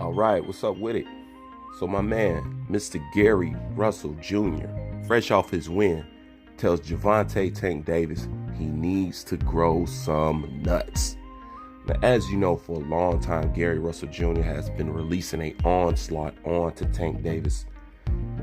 All right, what's up with it? So my man, Mr. Gary Russell Jr., fresh off his win, tells Gervonta Tank Davis he needs to grow some nuts. Now, as you know, for a long time, Gary Russell Jr. has been releasing an onslaught onto Tank Davis,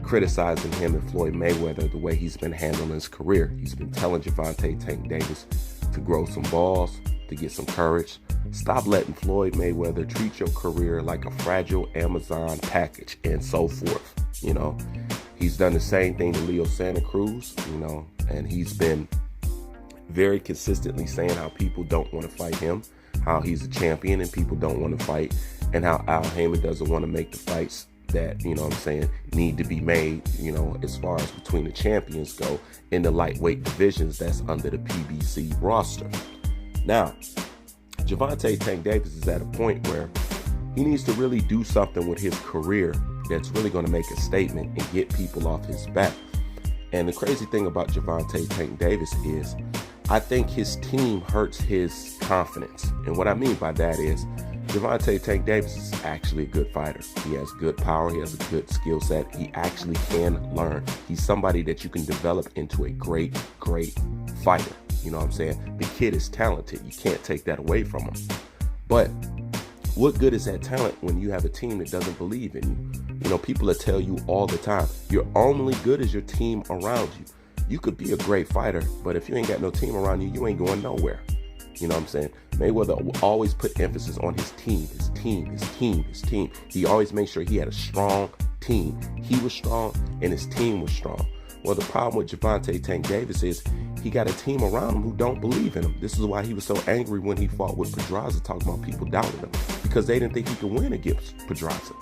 criticizing him and Floyd Mayweather the way he's been handling his career. He's been telling Gervonta Tank Davis to grow some balls, to get some courage. Stop letting Floyd Mayweather treat your career like a fragile Amazon package and so forth. He's done the same thing to Leo Santa Cruz, and he's been very consistently saying how people don't want to fight him, how he's a champion and people don't want to fight, and how Al Haymon doesn't want to make the fights that, need to be made, as far as between the champions go in the lightweight divisions that's under the PBC roster. Now, Gervonta Tank Davis is at a point where he needs to really do something with his career that's really going to make a statement and get people off his back. And the crazy thing about Gervonta Tank Davis is I think his team hurts his confidence. And what I mean by that is Gervonta Tank Davis is actually a good fighter. He has good power. He has a good skill set. He actually can learn. He's somebody that you can develop into a great fighter. You know what I'm saying? The kid is talented. You can't take that away from him. But what good is that talent when you have a team that doesn't believe in you? People will tell you all the time, you're only good as your team around you. You could be a great fighter, but if you ain't got no team around you, you ain't going nowhere. You know what I'm saying? Mayweather always put emphasis on his team. He always made sure he had a strong team. He was strong and his team was strong. Well, the problem with Gervonta Tank Davis is he got a team around him who don't believe in him. This is why he was so angry when he fought with Pedraza, talking about people doubting him, because they didn't think he could win against Pedraza.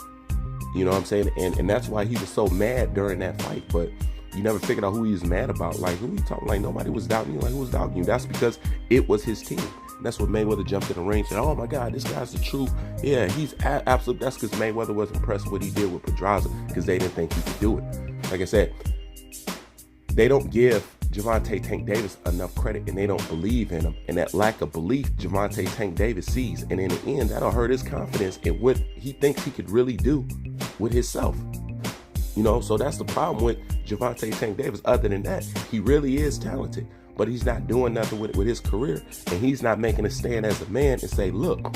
You know what I'm saying? And that's why he was so mad during that fight. But you never figured out who he was mad about. Like, who you talking? Like, nobody was doubting you. Like, who was doubting you? That's because it was his team. And that's what Mayweather jumped in the ring and said, oh my God, this guy's the truth. Yeah, he's absolute. That's because Mayweather was impressed with what he did with Pedraza, because they didn't think he could do it. Like I said, they don't give Gervonta Tank Davis enough credit, and they don't believe in him. And that lack of belief Gervonta Tank Davis sees. And in the end, that'll hurt his confidence in what he thinks he could really do with himself. So that's the problem with Gervonta Tank Davis. Other than that, he really is talented, but he's not doing nothing with his career. And he's not making a stand as a man and say, look,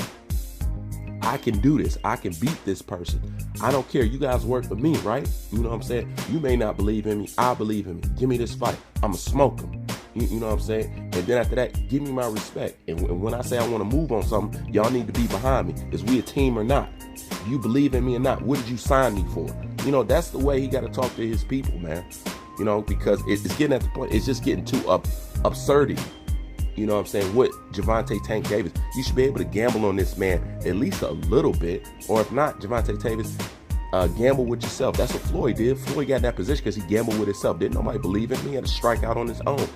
I can do this. I can beat this person. I don't care. You guys work for me, right? You know what I'm saying? You may not believe in me. I believe in me. Give me this fight. I'm going to smoke him. You know what I'm saying? And then after that, give me my respect. And when I say I want to move on something, y'all need to be behind me. Is we a team or not? Do you believe in me or not? What did you sign me for? That's the way he got to talk to his people, man. Because it's getting at the point, it's just getting too absurdity. You know what I'm saying? With Gervonta Tank Davis, you should be able to gamble on this man at least a little bit. Or if not, Gervonta Davis, gamble with yourself. That's what Floyd did. Floyd got in that position because he gambled with himself. Didn't nobody believe in him? He had to strike out on his own.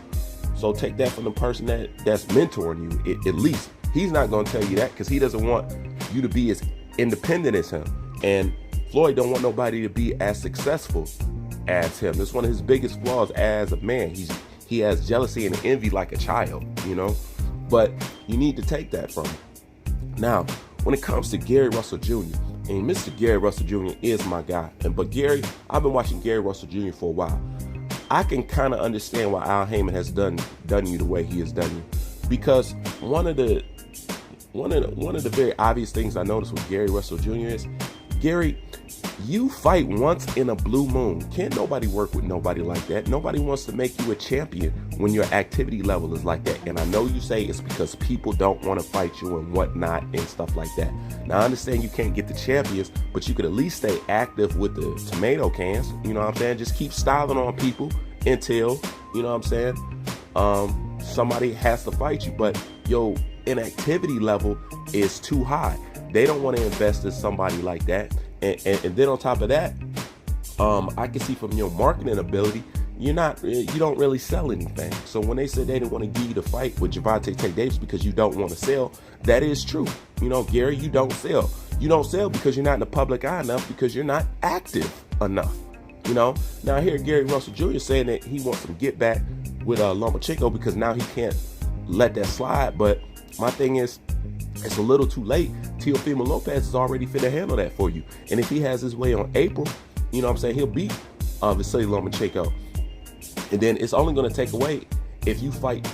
So take that from the person that's mentoring you. At least he's not going to tell you that, because he doesn't want you to be as independent as him. And Floyd don't want nobody to be as successful as him. That's one of his biggest flaws as a man. He has jealousy and envy like a child, but you need to take that from him. Now, when it comes to Gary Russell Jr., and Mr. Gary Russell Jr. is my guy, but Gary, I've been watching Gary Russell Jr. for a while. I can kind of understand why Al Haymon has done you the way he has done you, because one of the very obvious things I noticed with Gary Russell Jr. is, Gary, you fight once in a blue moon. Can't nobody work with nobody like that. Nobody wants to make you a champion when your activity level is like that. And I know you say it's because people don't want to fight you and whatnot and stuff like that. Now, I understand you can't get the champions, but you could at least stay active with the tomato cans. You know what I'm saying? Just keep styling on people until, you know what I'm saying, somebody has to fight you. But your inactivity level is too high. They don't want to invest in somebody like that. And then on top of that, I can see from your marketing ability, you don't really sell anything. So when they said they didn't want to give you the fight with Gervonta Tank Davis because you don't want to sell, that is true. Gary, you don't sell. You don't sell because you're not in the public eye enough, because you're not active enough. Now I hear Gary Russell Jr. saying that he wants to get back with Lomachenko because now he can't let that slide. But my thing is, it's a little too late. Teofimo Lopez is already finna handle that for you. And if he has his way on April, you know what I'm saying, he'll beat Vasily Lomachenko. And then it's only going to take away if you fight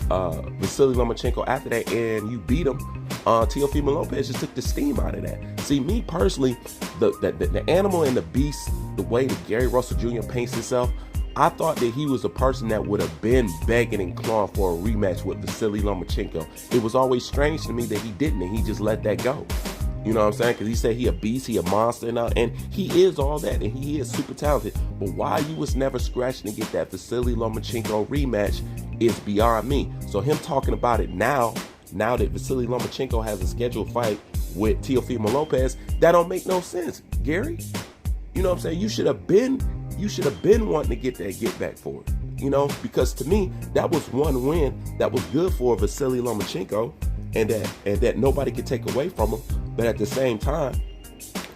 Vasily Lomachenko after that and you beat him. Teofimo Lopez just took the steam out of that. See, me personally, the animal and the beast, the way that Gary Russell Jr. paints himself, I thought that he was a person that would have been begging and clawing for a rematch with Vasily Lomachenko. It was always strange to me that he didn't, and he just let that go. You know what I'm saying? Because he said he a beast, he a monster, and he is all that, and he is super talented. But why you was never scratching to get that Vasily Lomachenko rematch is beyond me. So him talking about it now that Vasily Lomachenko has a scheduled fight with Teofimo Lopez, that don't make no sense, Gary. You know what I'm saying? You should have been wanting to get that get back for it. You know, because to me, that was one win that was good for Vasily Lomachenko, and that nobody could take away from him. But at the same time,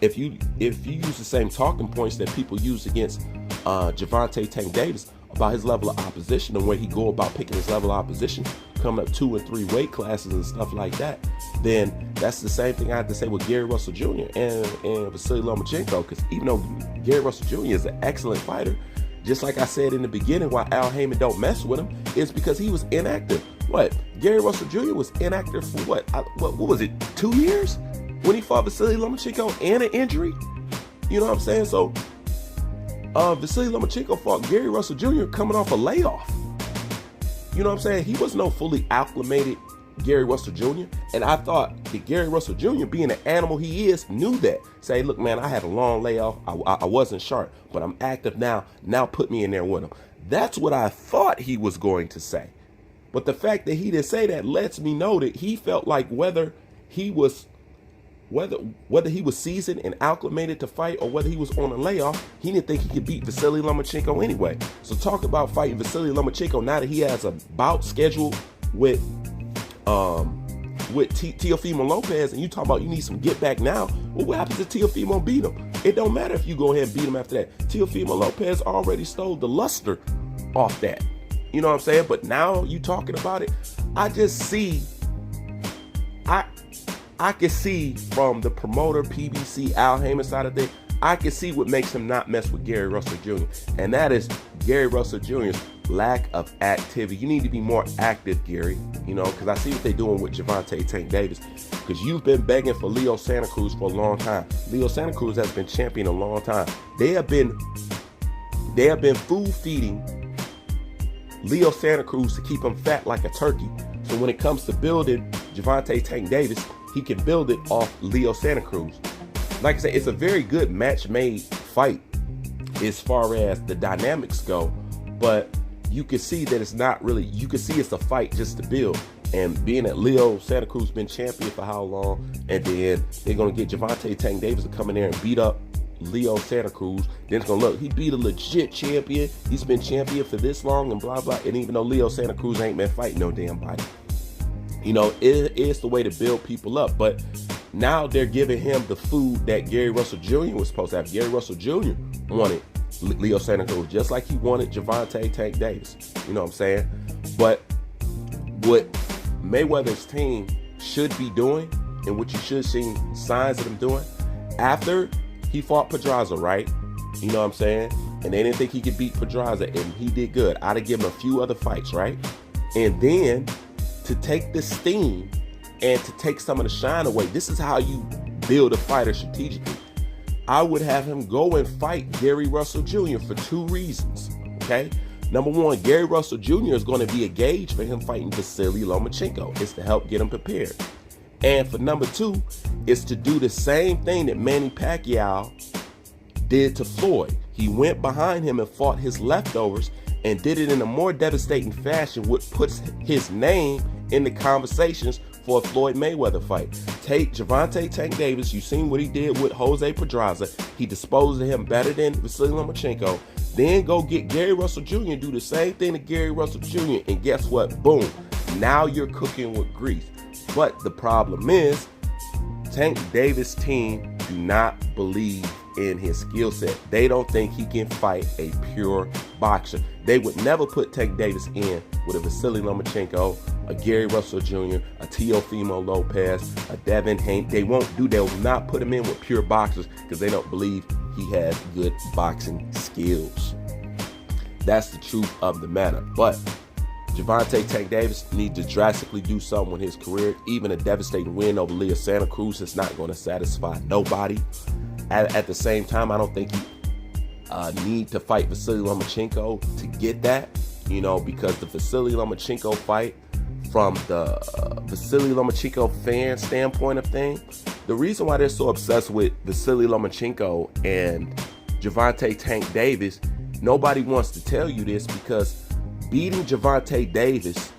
if you use the same talking points that people use against Gervonta Tank Davis about his level of opposition and where he go about picking his level of opposition, coming up 2 and 3 weight classes and stuff like that, then that's the same thing I have to say with Gary Russell Jr. and Vasily Lomachenko. Because even though Gary Russell Jr. is an excellent fighter, just like I said in the beginning, why Al Heyman don't mess with him is because he was inactive. What? Gary Russell Jr. was inactive for what was it, 2 years? When he fought Vasily Lomachenko and an injury? You know what I'm saying? So Vasily Lomachenko fought Gary Russell Jr. coming off a layoff. You know what I'm saying? He was no fully acclimated Gary Russell Jr. And I thought that Gary Russell Jr., being the animal he is, knew that. Say, look, man, I had a long layoff. I wasn't sharp, but I'm active now. Now put me in there with him. That's what I thought he was going to say. But the fact that he didn't say that lets me know that he felt like whether he was seasoned and acclimated to fight or whether he was on a layoff, he didn't think he could beat Vasily Lomachenko anyway. So talk about fighting Vasily Lomachenko now that he has a bout scheduled with Teofimo Lopez, and you talk about you need some get back now. Well, what happens if Teofimo beat him? It don't matter if you go ahead and beat him after that. Teofimo Lopez already stole the luster off that. You know what I'm saying? But now you talking about it, I just see, I can see from the promoter, PBC, Al Heyman side of things, I can see what makes him not mess with Gary Russell Jr. And that is Gary Russell Jr.'s lack of activity. You need to be more active, Gary, you know, because I see what they're doing with Gervonta Tank Davis. Because you've been begging for Leo Santa Cruz for a long time. Leo Santa Cruz has been champion a long time. They have been food feeding Leo Santa Cruz to keep him fat like a turkey. So when it comes to building Gervonta Tank Davis, he can build it off Leo Santa Cruz. Like I said, it's a very good match-made fight as far as the dynamics go, but you can see that it's not really, you can see it's a fight just to build. And being that Leo Santa Cruz been champion for how long, and then they're going to get Gervonta Tank Davis to come in there and beat up Leo Santa Cruz, then it's going to look, he beat a legit champion, he's been champion for this long and blah, blah. And even though Leo Santa Cruz ain't been fighting no damn body. You know, it is the way to build people up. But now they're giving him the food that Gary Russell Jr. was supposed to have. Gary Russell Jr. wanted Leo Santa Cruz just like he wanted Gervonta Tank Davis. You know what I'm saying? But what Mayweather's team should be doing, and what you should see signs of them doing, after he fought Pedraza, right? You know what I'm saying? And they didn't think he could beat Pedraza, and he did good. I'd have given him a few other fights, right? And then to take the steam and to take some of the shine away. This is how you build a fighter strategically. I would have him go and fight Gary Russell Jr. for 2 reasons, okay? Number one, Gary Russell Jr. is going to be a gauge for him fighting Vasily Lomachenko. It's to help get him prepared. And for number 2, it's to do the same thing that Manny Pacquiao did to Floyd. He went behind him and fought his leftovers and did it in a more devastating fashion, which puts his name in the conversations for a Floyd Mayweather fight. Take Gervonta Tank Davis. You've seen what he did with Jose Pedraza. He disposed of him better than Vasily Lomachenko. Then go get Gary Russell Jr. and do the same thing to Gary Russell Jr. And guess what? Boom. Now you're cooking with grease. But the problem is, Tank Davis' team do not believe in his skill set. They don't think he can fight a pure boxer. They would never put Tank Davis in with a Vasily Lomachenko a Gary Russell Jr., a Teofimo Lopez, a Devin Haney. They will not put him in with pure boxers because they don't believe he has good boxing skills. That's the truth of the matter. But Gervonta Tank Davis needs to drastically do something with his career. Even a devastating win over Leo Santa Cruz is not going to satisfy nobody. At the same time, I don't think you need to fight Vasily Lomachenko to get that, because the Vasily Lomachenko fight, from the Vasily Lomachenko fan standpoint of things, the reason why they're so obsessed with Vasily Lomachenko and Gervonta Tank Davis, nobody wants to tell you this, because beating Gervonta Davis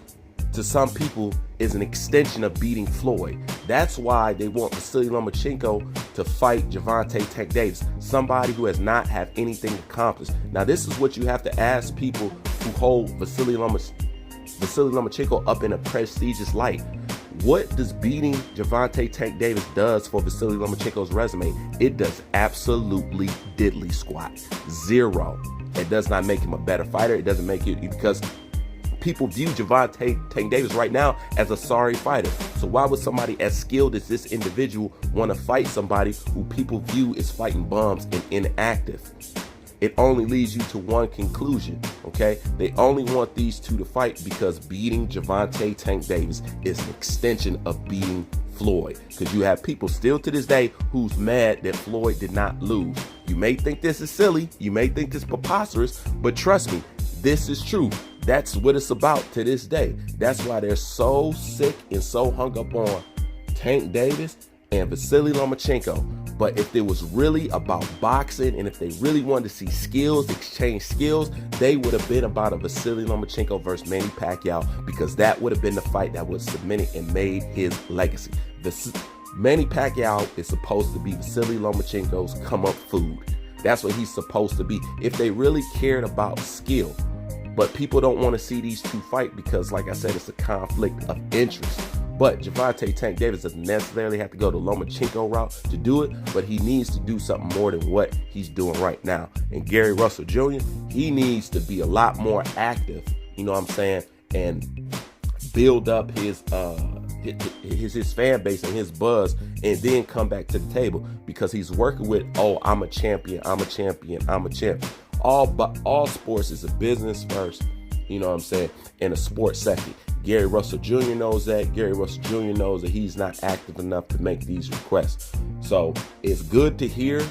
to some people is an extension of beating Floyd. That's why they want Vasily Lomachenko to fight Gervonta Tank Davis, somebody who has not had anything accomplished. Now, this is what you have to ask people who hold Vasily Lomachenko up in a prestigious light. What does beating Gervonta Tank Davis does for Vasily Lomachenko's resume? It does absolutely diddly squat. Zero. It does not make him a better fighter. It doesn't make it, because people view Gervonta Tank Davis right now as a sorry fighter. So why would somebody as skilled as this individual want to fight somebody who people view as fighting bums and inactive? It only leads you to one conclusion, okay? They only want these two to fight because beating Gervonta Tank Davis is an extension of beating Floyd. Because you have people still to this day who's mad that Floyd did not lose. You may think this is silly, you may think this is preposterous, but trust me, this is true. That's what it's about to this day. That's why they're so sick and so hung up on Tank Davis and Vasily Lomachenko. But if it was really about boxing, and if they really wanted to see skills, exchange skills, they would have been about a Vasily Lomachenko versus Manny Pacquiao, because that would have been the fight that was cemented and made his legacy. Manny Pacquiao is supposed to be Vasily Lomachenko's come-up food. That's what he's supposed to be. If they really cared about skill. But people don't want to see these two fight because, like I said, it's a conflict of interest. But Gervonta Tank Davis doesn't necessarily have to go the Lomachenko route to do it, but he needs to do something more than what he's doing right now. And Gary Russell Jr., he needs to be a lot more active, you know what I'm saying, and build up his fan base and his buzz, and then come back to the table, because he's working with, oh, I'm a champion, I'm a champion, I'm a champion. All sports is a business first, you know what I'm saying, and a sports second. Gary Russell Jr. knows that. Gary Russell Jr. knows that he's not active enough to make these requests. So it's good to hear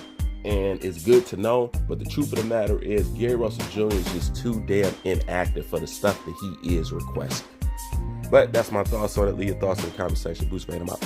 and it's good to know, but the truth of the matter is Gary Russell Jr. is just too damn inactive for the stuff that he is requesting. But that's my thoughts on it. Leave your thoughts in the comment section. Boost, man, I'm out.